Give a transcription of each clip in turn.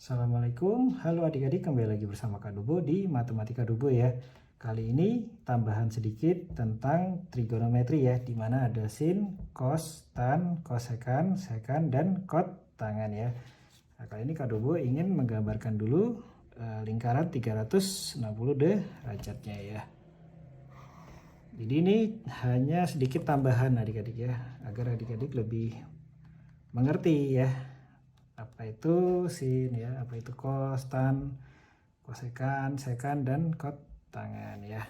Assalamualaikum, halo adik-adik, kembali lagi bersama Kak Dubo di Matematika Dubo ya. Kali ini tambahan sedikit tentang trigonometri ya, di mana ada sin, cos, tan, kosekan, sekan, dan kot tangan ya. Nah, kali ini Kak Dubo ingin menggambarkan dulu lingkaran 360 derajatnya ya. Jadi ini hanya sedikit tambahan adik-adik ya, agar adik-adik lebih mengerti ya. Apa itu sin ya, apa itu cos, tan, kosekan, sekan, dan kot tangan ya.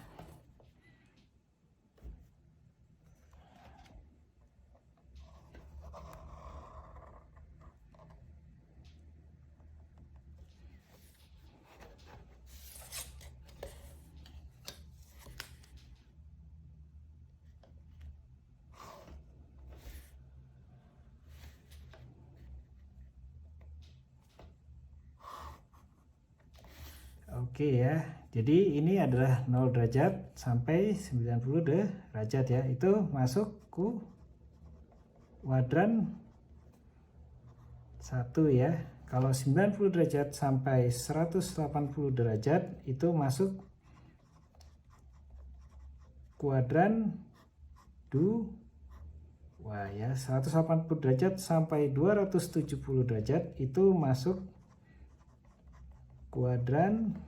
Oke ya, jadi ini adalah 0 derajat sampai 90 derajat ya. Itu masuk ke kuadran 1 ya. Kalau 90 derajat sampai 180 derajat itu masuk kuadran 2 ya. 180 derajat sampai 270 derajat itu masuk kuadran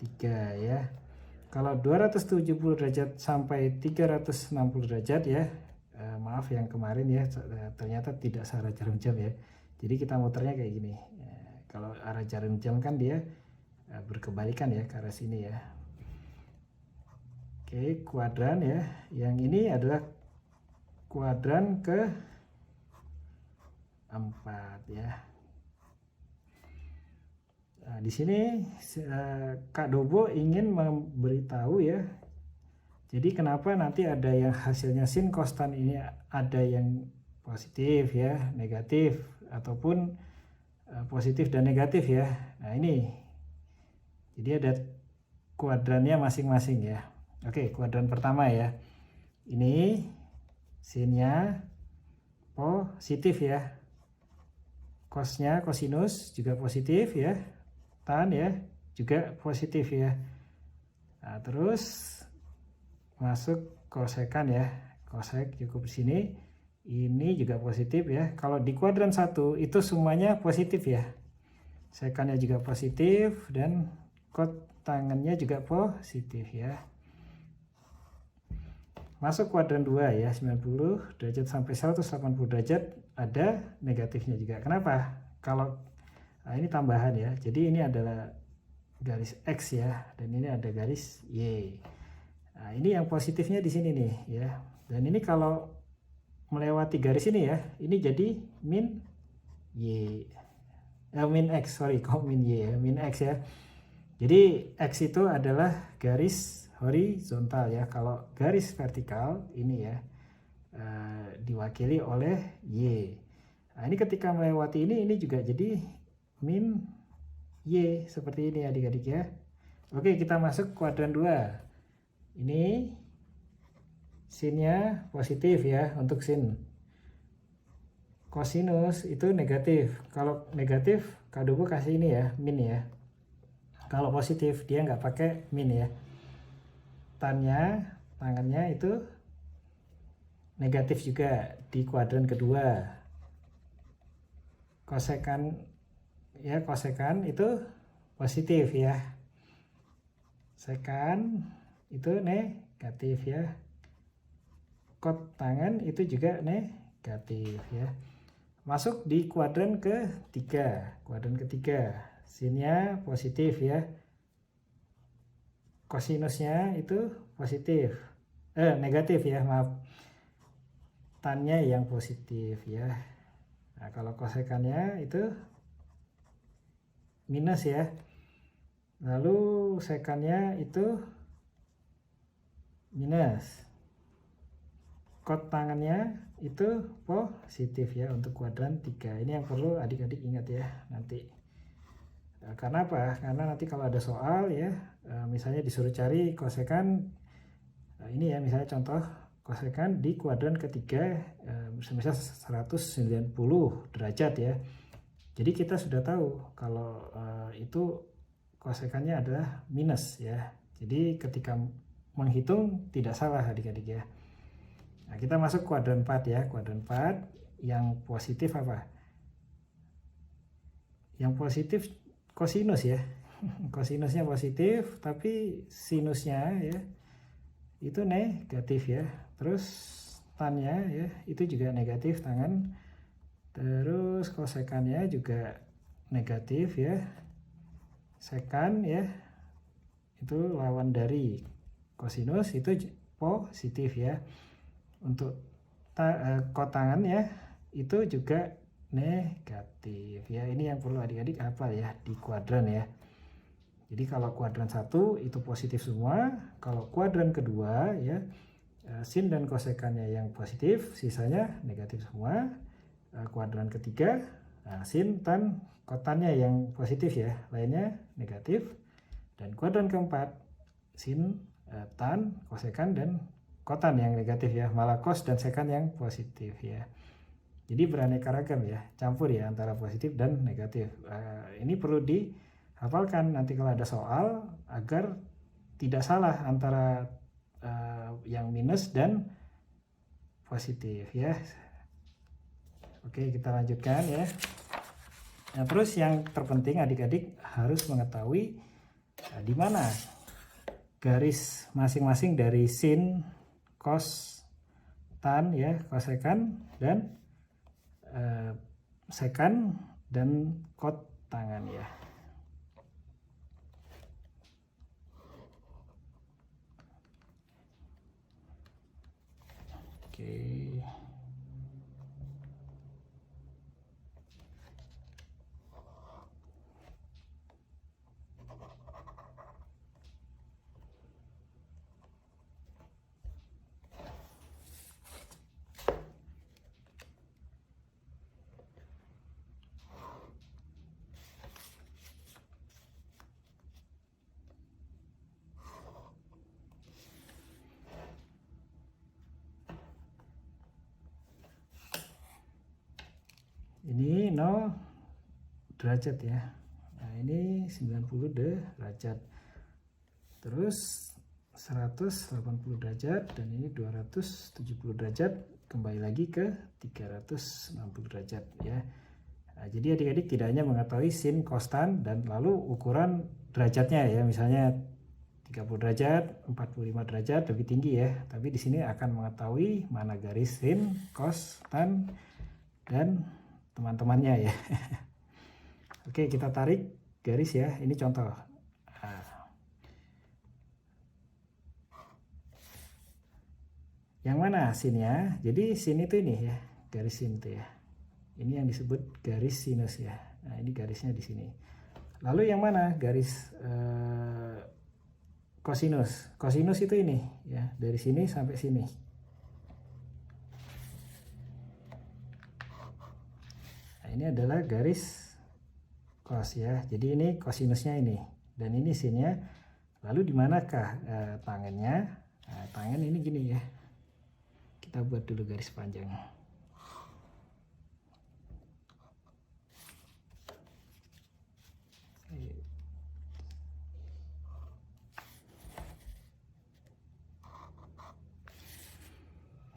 3 ya. Kalau 270 derajat sampai 360 derajat ya, maaf yang kemarin ya, ternyata tidak searah jarum jam ya. Jadi kita muternya kayak gini. Kalau arah jarum jam kan dia berkebalikan ya ke arah sini ya. Oke, kuadran ya. Yang ini adalah kuadran ke 4 ya. Nah, di sini Kak Dobo ingin memberitahu ya. Jadi kenapa nanti ada yang hasilnya sin cos tan ini ada yang positif ya, negatif ataupun positif dan negatif ya. Nah, ini. Jadi ada kuadrannya masing-masing ya. Oke, kuadran pertama ya. Ini sinnya positif ya. Cosnya kosinus juga positif ya. Tan ya juga positif ya. Nah, terus masuk kosekan ya, kosek cukup di sini, ini juga positif ya. Kalau di kuadran 1 itu semuanya positif ya, sekannya juga positif dan kot tangannya juga positif ya. Masuk kuadran 2 ya, 90 derajat sampai 180 derajat ada negatifnya juga. Kenapa? Kalau nah, ini tambahan ya, jadi ini adalah garis X ya, dan ini ada garis Y. Nah, ini yang positifnya di sini nih ya, dan ini kalau melewati garis ini ya, ini jadi min Y, min X, sorry, kok min Y ya, min X ya. Jadi X itu adalah garis horizontal ya, kalau garis vertikal ini ya diwakili oleh Y. Nah, ini ketika melewati ini juga jadi min Y seperti ini adik-adik ya. Oke, kita masuk kuadran 2. Ini sinnya positif ya untuk sin. Kosinus itu negatif. Kalau negatif Kak Dobo kasih ini ya, min ya. Kalau positif dia nggak pakai min ya. Tannya, tangannya itu negatif juga di kuadran kedua. Kosekan ya, kosekan itu positif ya, sekan itu negatif ya, kot tangan itu juga negatif ya. Masuk di kuadran ketiga. Kuadran ketiga sinnya positif ya, kosinusnya itu positif, negatif ya, maaf, tannya yang positif ya. Nah, kalau kosekannya itu minus ya, lalu sekannya itu minus, kot tangannya itu positif ya untuk kuadran 3. Ini yang perlu adik-adik ingat ya nanti. Karena apa? Karena nanti kalau ada soal ya, misalnya disuruh cari kosekan, ini ya misalnya contoh kosekan di kuadran ketiga, misal 190 derajat ya. Jadi kita sudah tahu kalau itu kosekannya adalah minus ya. Jadi ketika menghitung tidak salah adik-adik ya. Nah, kita masuk kuadran 4 ya. Kuadran 4 yang positif apa? Yang positif kosinus ya. Kosinusnya positif tapi sinusnya ya itu negatif ya. Terus tannya ya itu juga negatif tangan. Terus kosekannya juga negatif ya. Sekan ya itu lawan dari kosinus itu positif ya. Untuk kotangan ya itu juga negatif ya. Ini yang perlu adik-adik hafal ya di kuadran ya. Jadi kalau kuadran 1 itu positif semua, kalau kuadran kedua ya sin dan kosekannya yang positif, sisanya negatif semua. Kuadran ketiga sin tan kotannya yang positif ya, lainnya negatif. Dan kuadran keempat sin tan kosekan dan kotan yang negatif ya, malah kos dan sekan yang positif ya. Jadi beraneka ragam ya, campur ya antara positif dan negatif. Ini perlu dihafalkan nanti kalau ada soal agar tidak salah antara yang minus dan positif ya. Oke, kita lanjutkan ya. Nah, terus yang terpenting adik-adik harus mengetahui di mana garis masing-masing dari sin, cos, tan ya, kosekan dan sekan dan kot tangan ya. Oke. Ini 0 derajat ya. Nah, ini 90 derajat. Terus 180 derajat dan ini 270 derajat, kembali lagi ke 360 derajat ya. Nah, jadi adik-adik tidak hanya mengetahui sin, cos, tan dan lalu ukuran derajatnya ya, misalnya 30 derajat, 45 derajat lebih tinggi ya. Tapi di sini akan mengetahui mana garis sin, cos, tan dan teman-temannya ya. Oke, kita tarik garis ya. Ini contoh. Nah, yang mana sinnya? Jadi sin itu ini ya, garis sin itu ya. Ini yang disebut garis sinus ya. Nah, ini garisnya di sini. Lalu yang mana garis kosinus? Kosinus itu ini ya, dari sini sampai sini. Nah, ini adalah garis cos ya. Jadi ini kosinusnya ini dan ini sinnya. Lalu di manakah tangannya? Nah, tangan ini gini ya. Kita buat dulu garis panjang.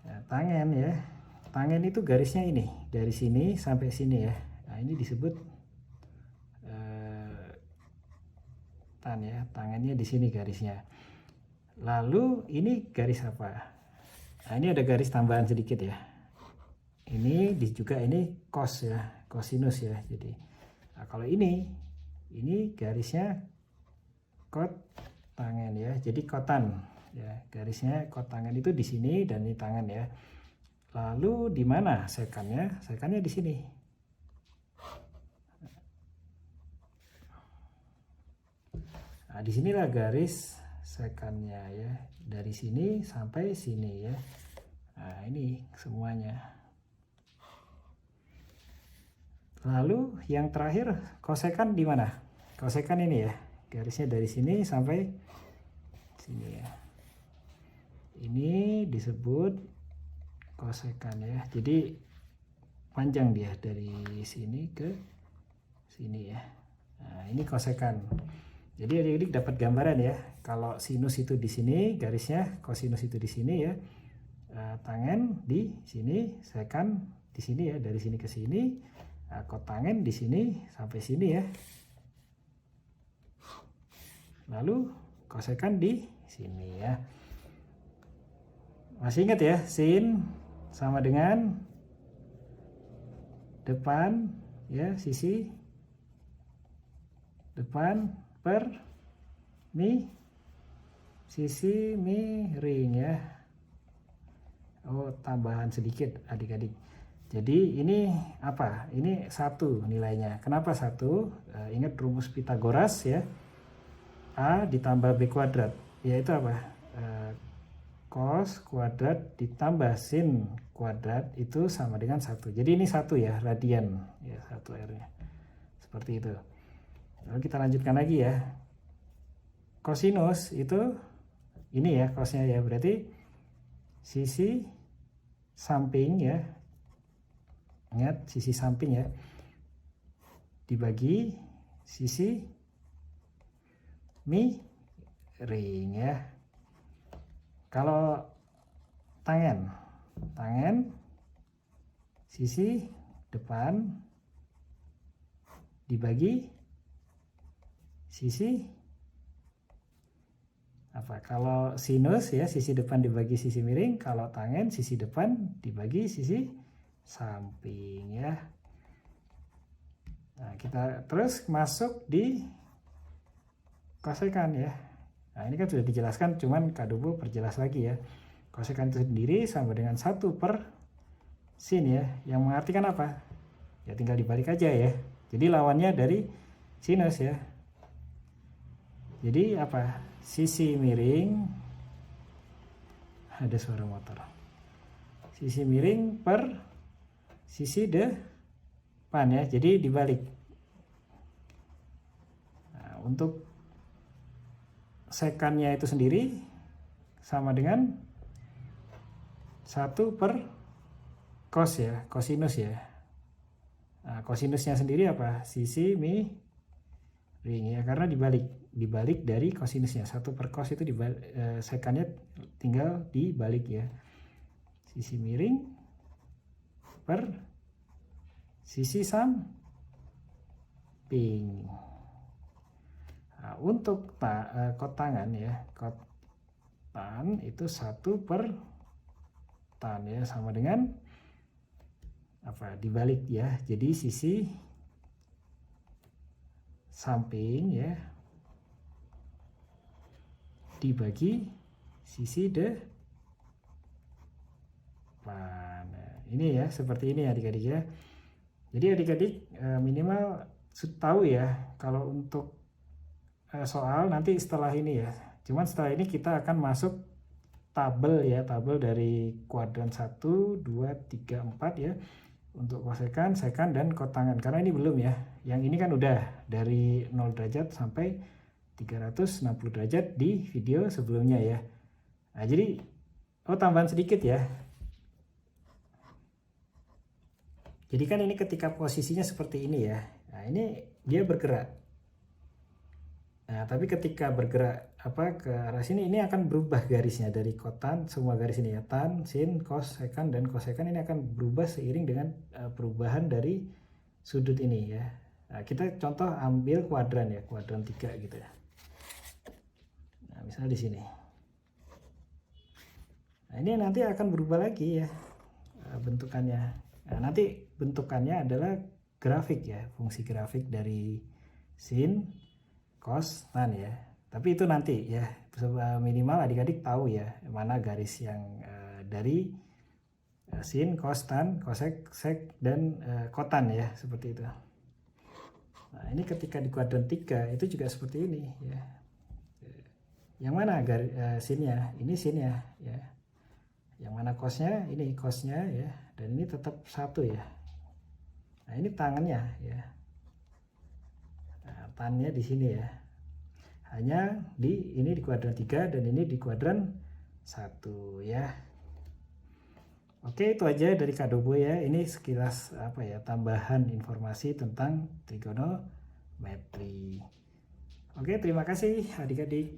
Nah, tangan ya. Tangan itu garisnya ini, dari sini sampai sini ya. Nah, ini disebut tan ya. Tangannya di sini garisnya. Lalu ini garis apa? Nah, ini ada garis tambahan sedikit ya. Ini juga ini cos ya, kosinus ya. Jadi nah, kalau ini garisnya kot tangan ya. Jadi kotan ya, garisnya kot tangan itu di sini dan ini tangan ya. Lalu di mana sekannya? Sekannya di sini. Nah, disinilah garis sekannya ya, dari sini sampai sini ya. Nah, ini semuanya. Lalu yang terakhir kosekan di mana? Kosekan ini ya, garisnya dari sini sampai sini ya. Ini disebut kosekan ya. Jadi panjang dia dari sini ke sini ya. Nah, ini kosekan. Jadi adik-adik dapat gambaran ya. Kalau sinus itu di sini garisnya, kosinus itu di sini ya. Tangen di sini, sekan di sini ya, dari sini ke sini. Kotangen di sini sampai sini ya. Lalu kosekan di sini ya. Masih ingat ya, sin sama dengan depan ya, sisi depan per sisi miring ya. Oh, tambahan sedikit adik-adik. Jadi ini apa? Ini 1 nilainya. Kenapa 1? Ingat rumus Pitagoras ya. A ditambah B kuadrat. Yaitu apa? Cos kuadrat ditambah sin kuadrat itu sama dengan 1. Jadi ini 1 ya, radian. Ya, 1 R-nya. Seperti itu. Lalu kita lanjutkan lagi ya. Kosinus itu ini ya cosnya ya, berarti sisi samping ya. Ingat sisi samping ya. Dibagi sisi miring ya. Kalau tangen sisi depan dibagi sisi apa? Kalau sinus ya sisi depan dibagi sisi miring, kalau tangen sisi depan dibagi sisi samping ya. Nah, kita terus masuk di kosekan ya. Nah, ini kan sudah dijelaskan, cuman Kak Dobo perjelas lagi ya. Kosekan itu sendiri sama dengan 1 per sin ya. Yang mengartikan apa? Ya tinggal dibalik aja ya. Jadi lawannya dari sinus ya. Jadi apa? Sisi miring, ada suara motor. Sisi miring per sisi depan ya. Jadi dibalik. Nah, untuk sekannya itu sendiri sama dengan 1 per cos ya, kosinus ya. Nah, kosinusnya sendiri apa? Sisi miring ya, karena dibalik dari kosinusnya. 1 per cos itu sekannya tinggal dibalik ya. Sisi miring per sisi samping. Nah, untuk kotangan ya, kotan itu 1 per tan ya, sama dengan apa? Dibalik ya. Jadi sisi samping ya dibagi sisi depan. Nah, ini ya seperti ini adik-adik ya. Jadi adik-adik minimal tahu ya kalau untuk soal nanti setelah ini ya. Cuman setelah ini kita akan masuk tabel ya, tabel dari kuadran 1, 2, 3, 4 ya. Untuk kosekan, sekan, dan kotangan. Karena ini belum ya. Yang ini kan udah dari 0 derajat sampai 360 derajat di video sebelumnya ya. Nah, jadi tambahan sedikit ya. Jadi kan ini ketika posisinya seperti ini ya. Nah, ini dia bergerak. Nah, tapi ketika bergerak ke arah sini, ini akan berubah garisnya dari kotan, semua garis ini ya, tan, sin, cos, sekan, dan kosekan ini akan berubah seiring dengan perubahan dari sudut ini ya. Nah, kita contoh ambil kuadran ya, kuadran 3 gitu ya. Nah, misalnya di sini. Nah, ini nanti akan berubah lagi ya bentukannya. Nah, nanti bentukannya adalah grafik ya, fungsi grafik dari sin, cos, tan ya. Tapi itu nanti ya, minimal adik-adik tahu ya mana garis yang dari sin, cos, tan, cosec, sec, dan kotan ya, seperti itu. Nah, ini ketika di kuadran 3 itu juga seperti ini ya. Yang mana sinnya? Ini sinnya ya. Yang mana cosnya? Ini cosnya ya. Dan ini tetap 1 ya. Nah, ini tangannya ya. Nah, tannya di sini ya. Hanya ini di kuadran 3 dan ini di kuadran 1 ya. Oke, itu aja dari Kak Dobo ya. Ini sekilas apa ya, tambahan informasi tentang trigonometri. Oke, terima kasih adik-adik.